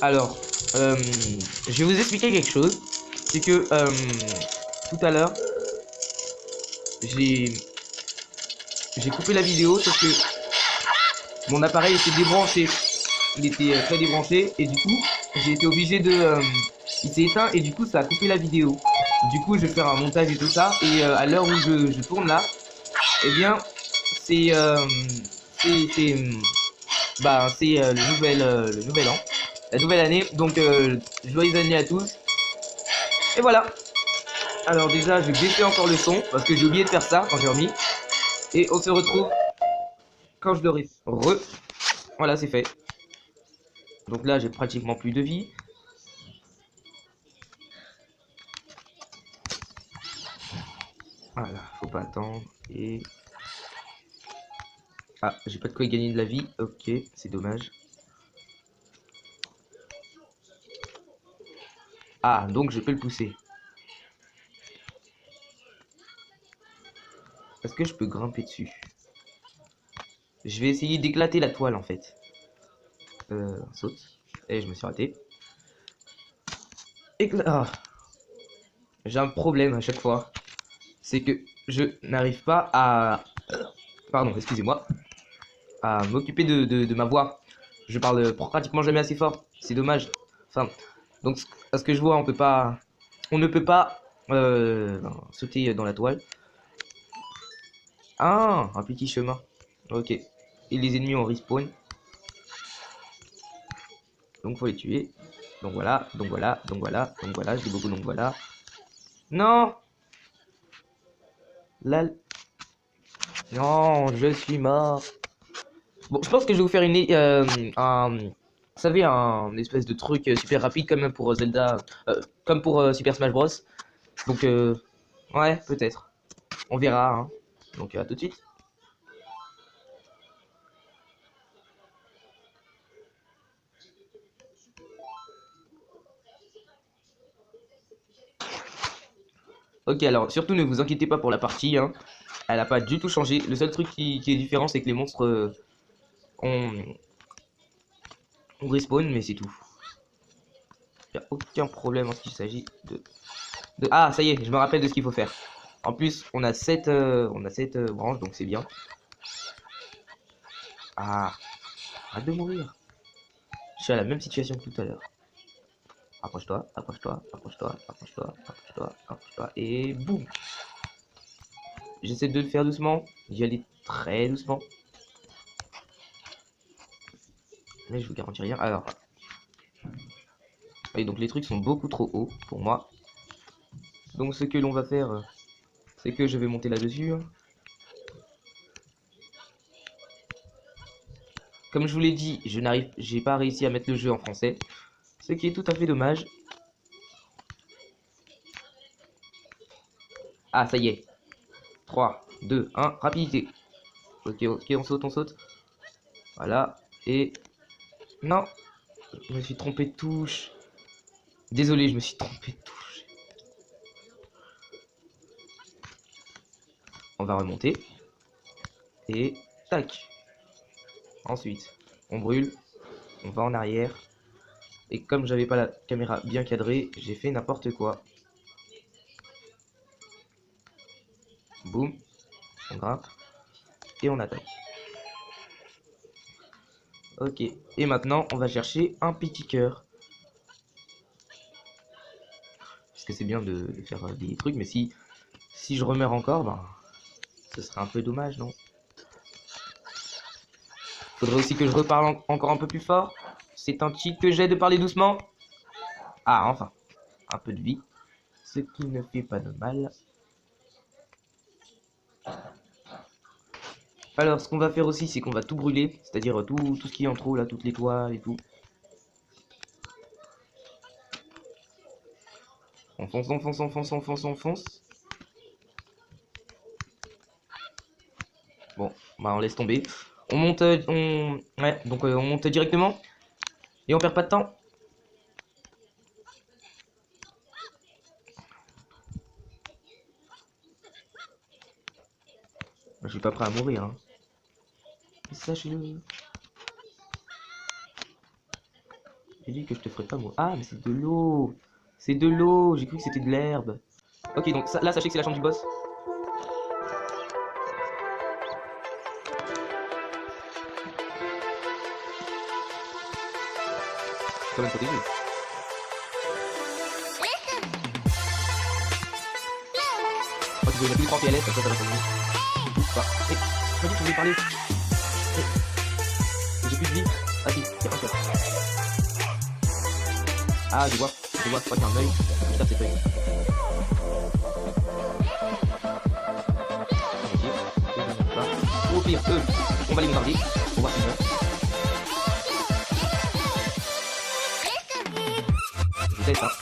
Alors, je vais vous expliquer quelque chose. C'est que tout à l'heure, j'ai coupé la vidéo sauf que mon appareil était débranché. Il était très débranché et du coup, j'ai été obligé de... il s'est éteint et du coup, ça a coupé la vidéo. Du coup, je vais faire un montage et tout ça. Et à l'heure où je tourne là, eh bien, c'est... c'est... Bah, c'est le nouvel an. La nouvelle année. Donc, joyeuses années à tous. Et voilà. Alors déjà, je vais baisser encore le son parce que j'ai oublié de faire ça quand j'ai remis. Et on se retrouve quand je l'aurai Voilà, c'est fait. Donc là, j'ai pratiquement plus de vie. Voilà, faut pas attendre. Et... Ah, j'ai pas de quoi gagner de la vie. Ok, c'est dommage. Ah, donc je peux le pousser. Est-ce que je peux grimper dessus? Je vais essayer d'éclater la toile en fait. Saute. Et je me suis raté. Ah. J'ai un problème à chaque fois. C'est que je n'arrive pas à... Pardon, excusez-moi. À m'occuper de ma voix. Je parle pratiquement jamais assez fort. C'est dommage. Enfin, donc, à ce que je vois, on peut pas... On ne peut pas sauter dans la toile. Ah, un petit chemin. Ok. Et les ennemis ont respawn. Donc faut les tuer. Donc voilà, donc voilà, donc voilà, donc voilà. Je dis beaucoup donc voilà. Non. Là. Non, je suis mort. Bon, je pense que je vais vous faire vous savez, un espèce de truc super rapide comme pour Zelda, comme pour Super Smash Bros. Donc, ouais, peut-être. On verra. Hein. Donc, à tout de suite. Ok, alors, surtout ne vous inquiétez pas pour la partie. Hein. Elle n'a pas du tout changé. Le seul truc qui est différent, c'est que les monstres ont, ont respawn, mais c'est tout. Il n'y a aucun problème en ce qu'il s'agit de... Ah, ça y est, je me rappelle de ce qu'il faut faire. En plus, on a 7 branches, donc c'est bien. Ah, arrête de mourir. Je suis à la même situation que tout à l'heure. Approche-toi, approche-toi, approche-toi, approche-toi, approche-toi, approche-toi, et boum. J'essaie de le faire doucement, j'y allais très doucement. Mais je vous garantis rien. Alors, oui, donc les trucs sont beaucoup trop hauts pour moi. Donc ce que l'on va faire, c'est que je vais monter là-dessus. Comme je vous l'ai dit, j'ai pas réussi à mettre le jeu en français, ce qui est tout à fait dommage. Ah, ça y est. 3, 2, 1, rapidité. Ok, ok, on saute, on saute. Voilà. Et... Non, je me suis trompé de touche. Désolé, je me suis trompé de touche. On va remonter. Et... Tac. Ensuite, on brûle. On va en arrière. Et comme j'avais pas la caméra bien cadrée, j'ai fait n'importe quoi. Boum. On grimpe. Et on attaque. Ok. Et maintenant, on va chercher un petit cœur. Parce que c'est bien de faire des trucs, mais si je remeurs encore, ben, ce serait un peu dommage, non? Faudrait aussi que je reparle encore un peu plus fort. C'est un cheat que j'ai de parler doucement. Ah, enfin, un peu de vie. Ce qui ne fait pas de mal. Alors, ce qu'on va faire aussi, c'est qu'on va tout brûler. C'est-à-dire tout ce qui est en trop, là, toutes les toiles et tout. On fonce, on fonce, on fonce, on fonce, on fonce. Bon, bah on laisse tomber. On monte, ouais, donc on monte directement. Et on perd pas de temps. Je suis pas prêt à mourir, hein. Sachez-le. J'ai dit que je te ferais pas moi. Ah, mais c'est de l'eau. C'est de l'eau. J'ai cru que c'était de l'herbe. Ok, donc ça, là, sachez que c'est la chambre du boss. C'est quand même protégé. Oh, tu veux plus 3 PLS, comme ça va s'amuser. Bah, hé, tu m'as dit que tu voulais parler. Hé, j'ai plus de vie. Ah si, y'a un cœur. Ah, je vois, je crois qu'il y a un œil. Je tape cet œil. Ou au pire, eux, on va les bombarder pour voir s'ils meurent. Je teste, hein.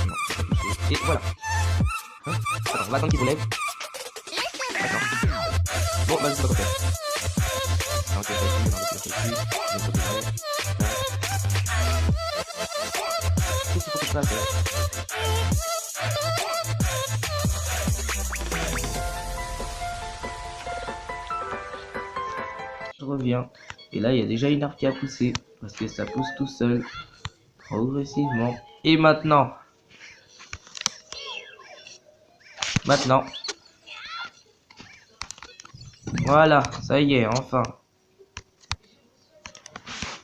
Non, j'ai pas touché. Et voilà. Hein, attends, on va attendre qu'ils se relèvent. D'accord. Bon, vas-y, c'est pas quoi faire. Non, ok, vas-y, on va rester là-dessus. Je vais me protéger. Qu'est-ce qu'il faut que je fasse là? Je reviens. Et là, il y a déjà une arc qui a poussé. Parce que ça pousse tout seul. Progressivement. Et maintenant. Voilà, ça y est, enfin.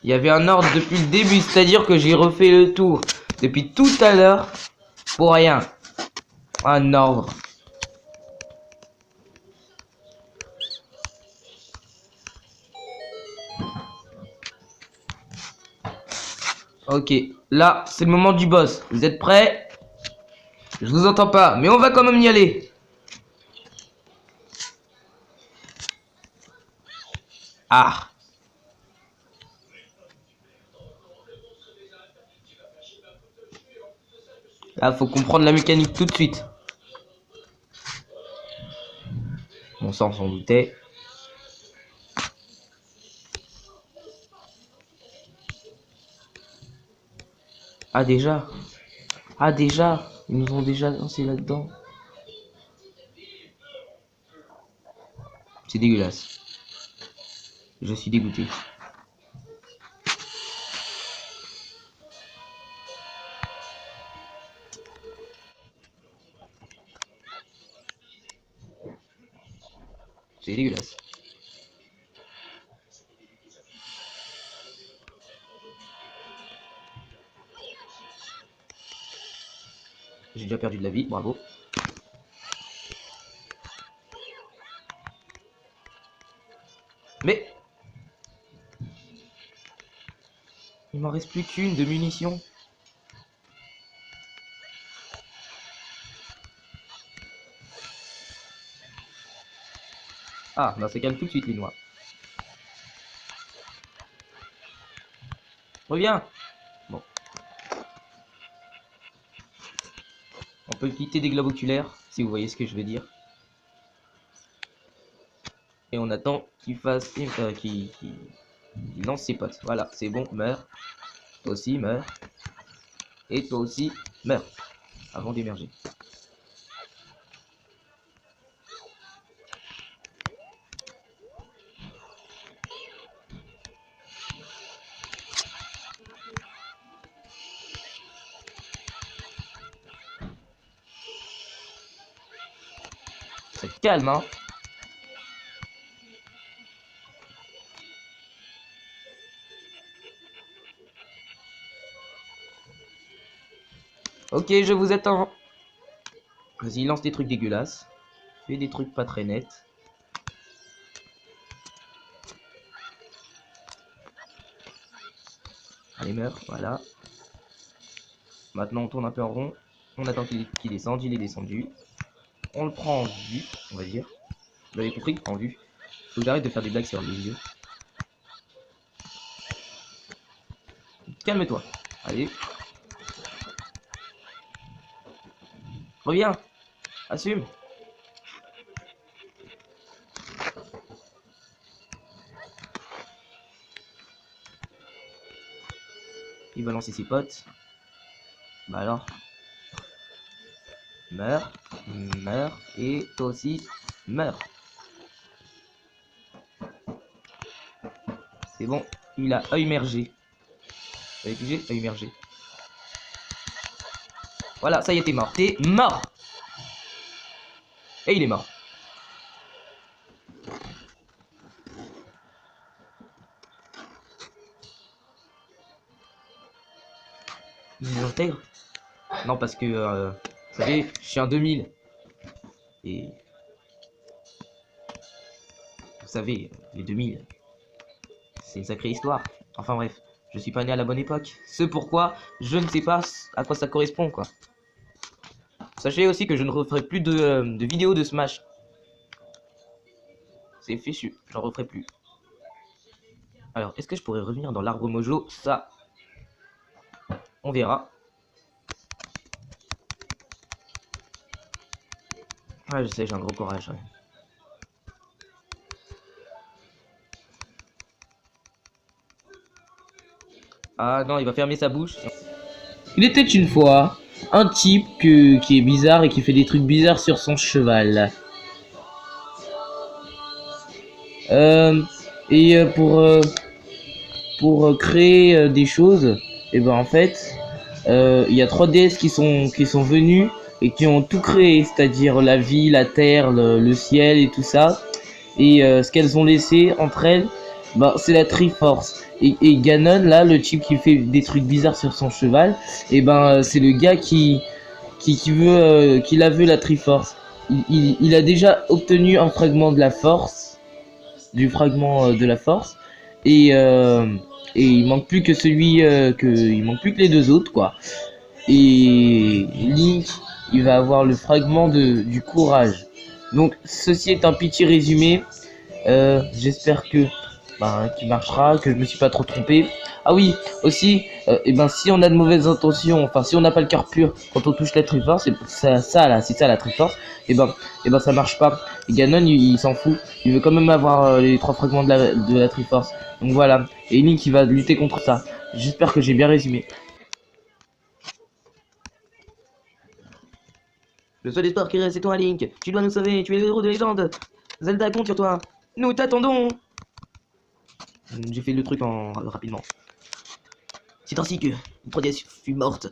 Il y avait un ordre depuis le début, c'est-à-dire que j'ai refait le tour depuis tout à l'heure pour rien. Un ordre. Ok, là, c'est le moment du boss. Vous êtes prêts? Je vous entends pas, mais on va quand même y aller. Ah. Là, faut comprendre la mécanique tout de suite. Mon sang s'en doutait. Ah déjà. Ah déjà. Ils nous ont déjà lancé là-dedans. C'est dégueulasse. Je suis dégoûté. C'est dégueulasse. J'ai déjà perdu de la vie, bravo. Mais il m'en reste plus qu'une de munitions. Ah, bah ça calme tout de suite les noix. Reviens. Bon. On peut quitter des globes oculaires, si vous voyez ce que je veux dire. Et on attend qu'il fasse... qu'il lance ses potes. Voilà, c'est bon, meurs. Toi aussi, meurs. Et toi aussi, meurs. Avant d'émerger. C'est calme, hein. Ok, je vous attends. Vas-y, lance des trucs dégueulasses. Fais des trucs pas très nets. Allez, meurs, voilà. Maintenant, on tourne un peu en rond. On attend qu'il descende, il est descendu. On le prend en vue, on va dire. Vous avez compris, en vue. Faut que j'arrête de faire des blagues sur les yeux. Calme-toi. Allez. Reviens. Assume. Il va lancer ses potes. Bah alors. Meurs. Meurs. Et toi aussi, meurs. C'est bon, il a œil mergé. Vous avez pigé? Œil mergé. Voilà, ça y est, t'es mort. T'es mort. Et il est mort. Il nous intègre? Non, parce que, vous savez, je suis un 2000. Et vous savez, les 2000, c'est une sacrée histoire. Enfin bref, je suis pas né à la bonne époque. Ce pourquoi je ne sais pas à quoi ça correspond, quoi. Sachez aussi que je ne referai plus de vidéos de Smash. C'est fichu, j'en referai plus. Alors, est-ce que je pourrais revenir dans l'arbre mojo? Ça, on verra. Ouais, je sais, j'ai un gros courage. Ouais. Ah non, il va fermer sa bouche. Il était une fois un type qui est bizarre et qui fait des trucs bizarres sur son cheval. Euh, et pour créer des choses, et ben en fait, il y a 3 déesses qui sont venues et qui ont tout créé, c'est-à-dire la vie, la terre, le ciel et tout ça. Et ce qu'elles ont laissé entre elles, ben, c'est la Triforce. Et Ganon, là, le type qui fait des trucs bizarres sur son cheval, et ben c'est le gars qui veut, qui a vu la Triforce. Il a déjà obtenu un fragment de la force, du fragment de la force, et, euh, et il manque plus que il manque plus que les 2 autres, quoi. Et Link, il va avoir le fragment du courage. Donc ceci est un petit résumé. J'espère que qu'il marchera, que je me suis pas trop trompé. Ah oui, aussi, et ben si on a de mauvaises intentions, enfin si on n'a pas le cœur pur quand on touche la Triforce, c'est ça là, c'est ça la Triforce, et ben ça marche pas. Et Ganon il s'en fout, il veut quand même avoir les 3 fragments de la Triforce. Donc voilà, et Link il va lutter contre ça. J'espère que j'ai bien résumé. Le seul espoir qui reste, c'est toi, Link. Tu dois nous sauver, tu es le héros de légende. Zelda compte sur toi. Nous t'attendons. J'ai fait le truc en rapidement. C'est ainsi que Proteus fut morte.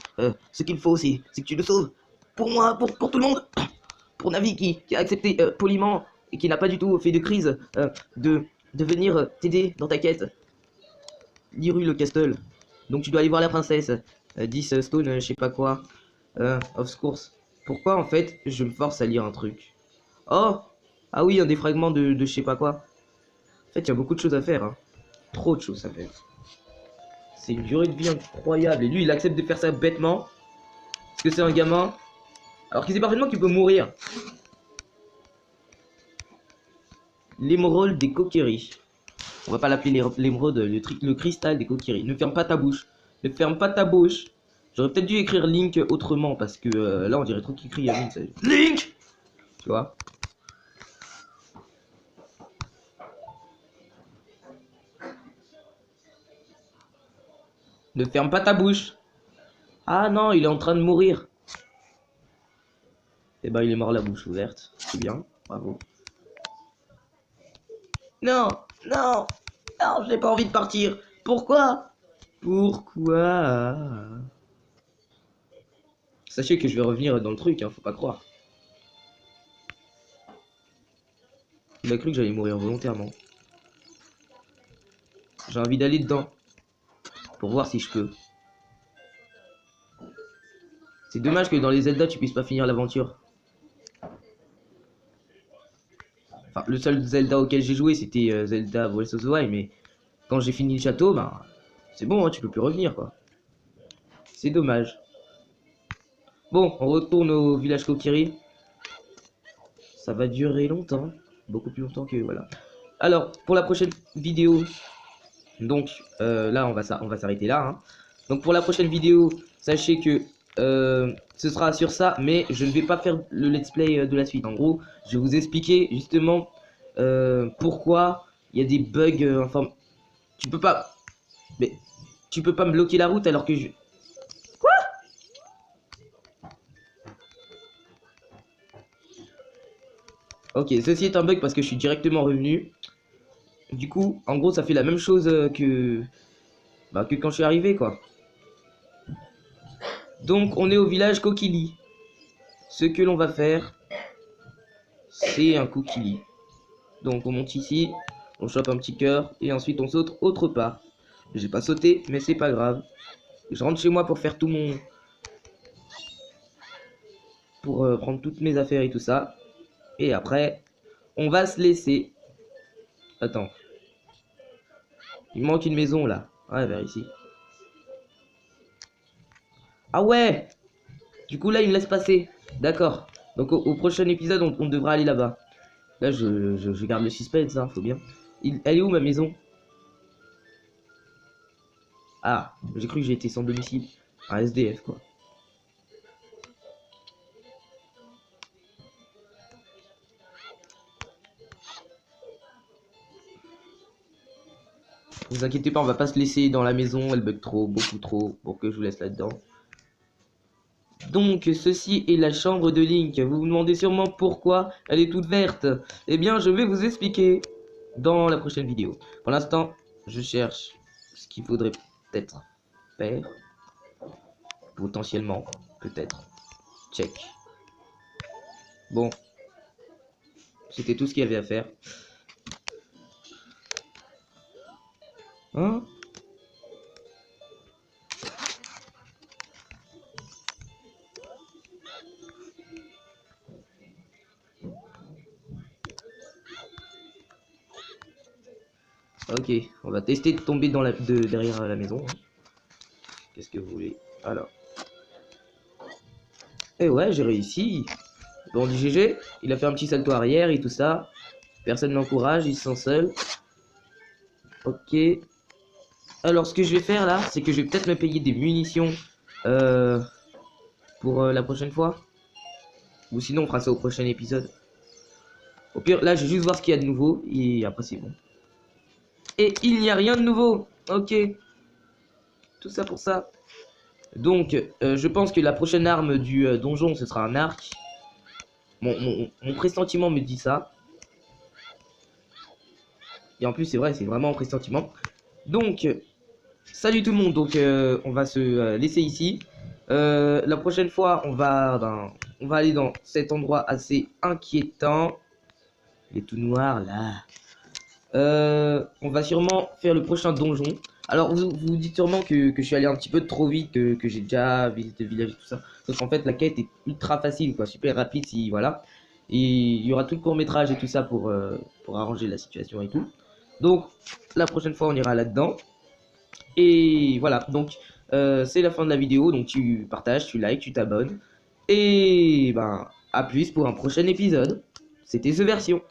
Ce qu'il faut, c'est que tu le sauves. Pour moi, pour tout le monde. Pour Navi qui a accepté poliment et qui n'a pas du tout fait de crise de venir t'aider dans ta quête. Liru le Castle. Donc tu dois aller voir la princesse. 10 Stone, je sais pas quoi. Of course. Pourquoi en fait je me force à lire un truc? Oh! Ah oui, un des fragments de je sais pas quoi. En fait, il y a beaucoup de choses à faire. Hein. Trop de choses à faire. C'est une durée de vie incroyable. Et lui, il accepte de faire ça bêtement. Parce que c'est un gamin. Alors qu'il sait parfaitement qu'il peut mourir. L'émeraude des coqueries. On va pas l'appeler l'émeraude, le cristal des coqueries. Ne ferme pas ta bouche. Ne ferme pas ta bouche. J'aurais peut-être dû écrire Link autrement. Parce que là, on dirait trop qu'il crie à Link. Link! Tu vois? Ne ferme pas ta bouche. Ah non, il est en train de mourir. Eh ben, il est mort la bouche ouverte. C'est bien, bravo. Non, non, non, j'ai pas envie de partir. Pourquoi? Pourquoi? Sachez que je vais revenir dans le truc, hein, faut pas croire. Il a cru que j'allais mourir volontairement. J'ai envie d'aller dedans. Pour voir si je peux. C'est dommage que dans les Zelda, tu puisses pas finir l'aventure. Enfin, le seul Zelda auquel j'ai joué, c'était Zelda Breath of the Wild, mais quand j'ai fini le château, bah, c'est bon, hein, tu peux plus revenir, quoi. C'est dommage. Bon, on retourne au village Kokiri. Ça va durer longtemps. Beaucoup plus longtemps que, voilà. Alors, pour la prochaine vidéo, donc, là, on va s'arrêter là, hein. Donc, pour la prochaine vidéo, sachez que ce sera sur ça, mais je ne vais pas faire le let's play de la suite. En gros, je vais vous expliquer justement pourquoi il y a des bugs. Enfin, tu peux pas, mais tu peux pas me bloquer la route alors que je. Quoi? Ok, ceci est un bug parce que je suis directement revenu. Du coup, en gros, ça fait la même chose que quand je suis arrivé, quoi. Donc, on est au village Kokili. Ce que l'on va faire, c'est un Kokili. Donc, on monte ici, on chope un petit cœur, et ensuite on saute autre part. J'ai pas sauté, mais c'est pas grave. Je rentre chez moi pour faire tout mon... Pour prendre toutes mes affaires et tout ça. Et après, on va se laisser. Attends. Il me manque une maison, là. Ouais, vers ici. Ah ouais! Du coup, là, il me laisse passer. D'accord. Donc, au prochain épisode, on devra aller là-bas. Là, je garde le suspense, hein, faut bien. Elle est où, ma maison? Ah, j'ai cru que j'ai été sans domicile. Un SDF, quoi. Ne vous inquiétez pas, on va pas se laisser dans la maison. Elle bug trop, beaucoup trop, pour que je vous laisse là-dedans. Donc, ceci est la chambre de Link. Vous vous demandez sûrement pourquoi elle est toute verte. Eh bien, je vais vous expliquer dans la prochaine vidéo. Pour l'instant, je cherche ce qu'il faudrait peut-être faire. Potentiellement, peut-être. Check. Bon. C'était tout ce qu'il y avait à faire. Hein? Ok, on va tester de tomber dans derrière la maison. Qu'est-ce que vous voulez? Alors. Et ouais, j'ai réussi. Bon, du GG, il a fait un petit salto arrière et tout ça. Personne n'encourage, il se sent seul. Ok. Alors, ce que je vais faire là, c'est que je vais peut-être me payer des munitions pour la prochaine fois. Ou sinon, on fera ça au prochain épisode. Au pire, là, je vais juste voir ce qu'il y a de nouveau. Et après, c'est bon. Et il n'y a rien de nouveau. Ok. Tout ça pour ça. Donc, je pense que la prochaine arme du donjon, ce sera un arc. Mon pressentiment me dit ça. Et en plus, c'est vrai, c'est vraiment un pressentiment. Donc, salut tout le monde. Donc, on va se laisser ici. La prochaine fois, on va aller dans cet endroit assez inquiétant. Il est tout noir, là. On va sûrement faire le prochain donjon. Alors vous vous dites sûrement que je suis allé un petit peu trop vite, que j'ai déjà visité le village et tout ça. Sauf qu'en fait la quête est ultra facile, quoi, super rapide, si voilà. Et il y aura tout le court-métrage et tout ça pour arranger la situation et tout. Donc la prochaine fois on ira là-dedans. Et voilà, donc c'est la fin de la vidéo. Donc tu partages, tu likes, tu t'abonnes. Et ben à plus pour un prochain épisode. C'était The Version.